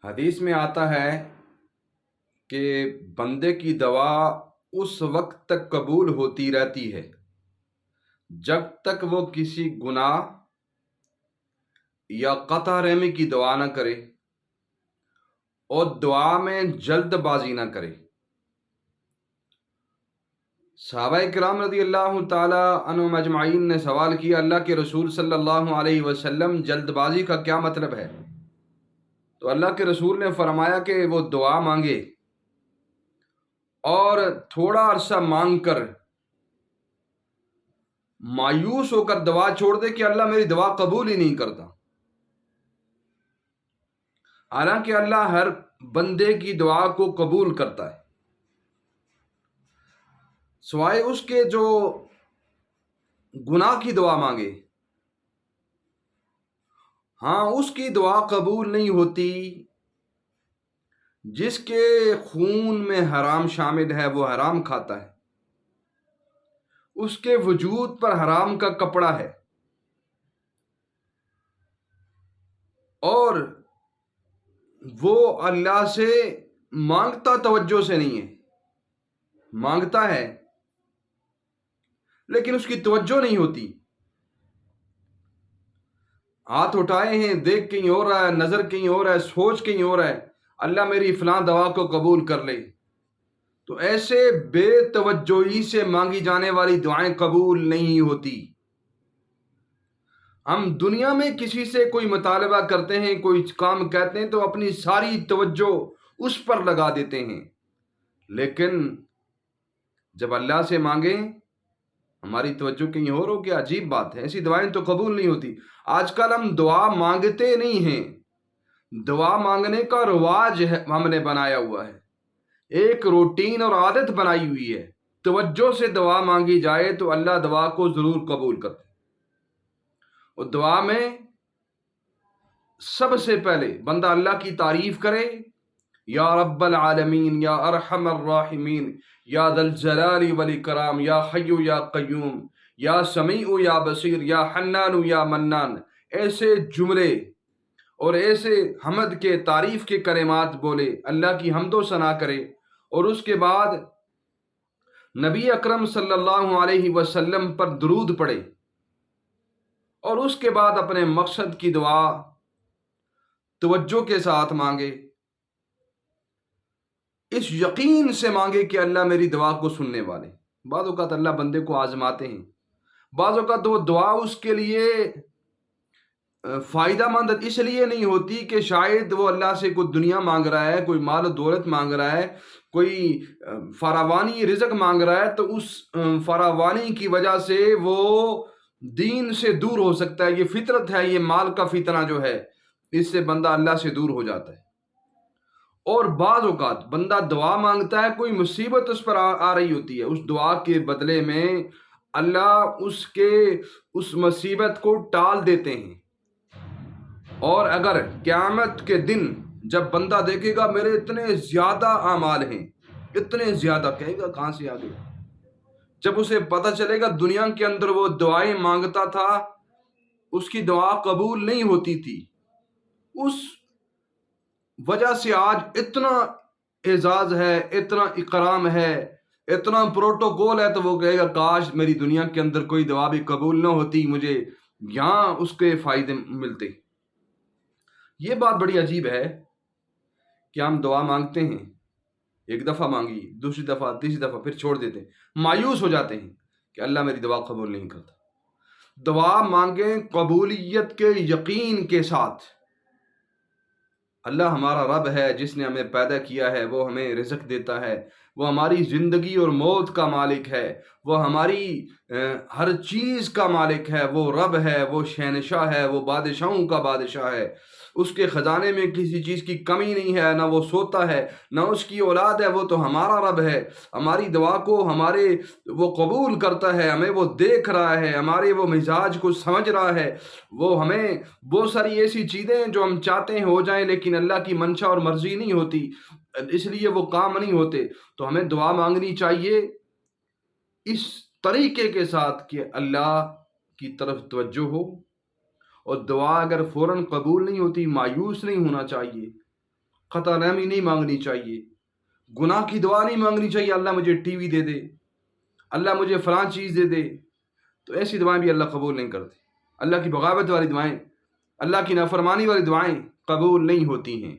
حدیث میں آتا ہے کہ بندے کی دعا اس وقت تک قبول ہوتی رہتی ہے جب تک وہ کسی گناہ یا قطع رحمی کی دعا نہ کرے اور دعا میں جلد بازی نہ کرے۔ صحابہ کرام رضی اللہ تعالی عنہم اجمعین نے سوال کیا، اللہ کے رسول صلی اللہ علیہ وسلم جلد بازی کا کیا مطلب ہے؟ تو اللہ کے رسول نے فرمایا کہ وہ دعا مانگے اور تھوڑا عرصہ مانگ کر مایوس ہو کر دعا چھوڑ دے کہ اللہ میری دعا قبول ہی نہیں کرتا۔ حالانکہ اللہ ہر بندے کی دعا کو قبول کرتا ہے، سوائے اس کے جو گناہ کی دعا مانگے۔ ہاں، اس کی دعا قبول نہیں ہوتی جس کے خون میں حرام شامل ہے، وہ حرام کھاتا ہے، اس کے وجود پر حرام کا کپڑا ہے اور وہ اللہ سے مانگتا توجہ سے نہیں ہے، مانگتا ہے لیکن اس کی توجہ نہیں ہوتی، ہاتھ اٹھائے ہیں، دیکھ کہیں اور رہا ہے، نظر کہیں اور ہے، سوچ کہیں اور ہے، اللہ میری فلاں دعا کو قبول کر لے۔ تو ایسے بے توجہی سے مانگی جانے والی دعائیں قبول نہیں ہوتی۔ ہم دنیا میں کسی سے کوئی مطالبہ کرتے ہیں، کوئی کام کہتے ہیں تو اپنی ساری توجہ اس پر لگا دیتے ہیں، لیکن جب اللہ سے مانگیں ہماری توجہ کہیں اور ہو، کیا عجیب بات ہے، ایسی دعائیں تو قبول نہیں ہوتی۔ آج کل ہم دعا مانگتے نہیں ہیں، دعا مانگنے کا رواج ہم نے بنایا ہوا ہے، ایک روٹین اور عادت بنائی ہوئی ہے۔ توجہ سے دعا مانگی جائے تو اللہ دعا کو ضرور قبول کرتے ہیں۔ اور دعا میں سب سے پہلے بندہ اللہ کی تعریف کرے، یا رب العالمین، یا ارحم الراحمین، یا ذا الجلال والاکرام، یا حی یا قیوم، یا سمیع یا بصیر، یا حنان یا منان، ایسے جملے اور ایسے حمد کے تعریف کے کلمات بولے، اللہ کی حمد و ثنا کرے، اور اس کے بعد نبی اکرم صلی اللہ علیہ وسلم پر درود پڑھے، اور اس کے بعد اپنے مقصد کی دعا توجہ کے ساتھ مانگے، اس یقین سے مانگے کہ اللہ میری دعا کو سننے والے۔ بعض اوقات اللہ بندے کو آزماتے ہیں، بعض اوقات وہ دعا اس کے لیے فائدہ مند اس لیے نہیں ہوتی کہ شاید وہ اللہ سے کوئی دنیا مانگ رہا ہے، کوئی مال و دولت مانگ رہا ہے، کوئی فراوانی رزق مانگ رہا ہے، تو اس فراوانی کی وجہ سے وہ دین سے دور ہو سکتا ہے۔ یہ فطرت ہے، یہ مال کا فتنہ جو ہے، اس سے بندہ اللہ سے دور ہو جاتا ہے۔ اور بعض اوقات بندہ دعا مانگتا ہے، کوئی مصیبت اس پر آ رہی ہوتی ہے، اس دعا کے بدلے میں اللہ اس مصیبت کو ٹال دیتے ہیں۔ اور اگر قیامت کے دن جب بندہ دیکھے گا میرے اتنے زیادہ اعمال ہیں، اتنے زیادہ، کہے گا کہاں سے آ گئے؟ جب اسے پتہ چلے گا دنیا کے اندر وہ دعائیں مانگتا تھا، اس کی دعا قبول نہیں ہوتی تھی، اس وجہ سے آج اتنا اعزاز ہے، اتنا اکرام ہے، اتنا پروٹوکول ہے، تو وہ کہے گا کاش میری دنیا کے اندر کوئی دعا بھی قبول نہ ہوتی، مجھے یہاں اس کے فائدے ملتے۔ یہ بات بڑی عجیب ہے کہ ہم دعا مانگتے ہیں، ایک دفعہ مانگی، دوسری دفعہ، تیسری دفعہ، پھر چھوڑ دیتے ہیں، مایوس ہو جاتے ہیں کہ اللہ میری دعا قبول نہیں کرتا۔ دعا مانگیں قبولیت کے یقین کے ساتھ۔ اللہ ہمارا رب ہے، جس نے ہمیں پیدا کیا ہے، وہ ہمیں رزق دیتا ہے، وہ ہماری زندگی اور موت کا مالک ہے، وہ ہماری ہر چیز کا مالک ہے، وہ رب ہے، وہ شہنشاہ ہے، وہ بادشاہوں کا بادشاہ ہے، اس کے خزانے میں کسی چیز کی کمی نہیں ہے، نہ وہ سوتا ہے نہ اس کی اولاد ہے، وہ تو ہمارا رب ہے، ہماری دعا کو وہ قبول کرتا ہے، ہمیں وہ دیکھ رہا ہے، ہمارے وہ مزاج کو سمجھ رہا ہے، وہ ہمیں بہت ساری ایسی چیزیں جو ہم چاہتے ہیں ہو جائیں لیکن اللہ کی منشا اور مرضی نہیں ہوتی، اس لیے وہ کام نہیں ہوتے۔ تو ہمیں دعا مانگنی چاہیے اس طریقے کے ساتھ کہ اللہ کی طرف توجہ ہو، اور دعا اگر فوراً قبول نہیں ہوتی مایوس نہیں ہونا چاہیے، خطا نامی نہیں مانگنی چاہیے، گناہ کی دعا نہیں مانگنی چاہیے اللہ مجھے ٹی وی دے دے، اللہ مجھے فلاں چیز دے دے. تو ایسی دعائیں بھی اللہ قبول نہیں کرتے. اللہ کی بغاوت والی دعائیں، اللہ کی نافرمانی والی دعائیں قبول نہیں ہوتی ہیں.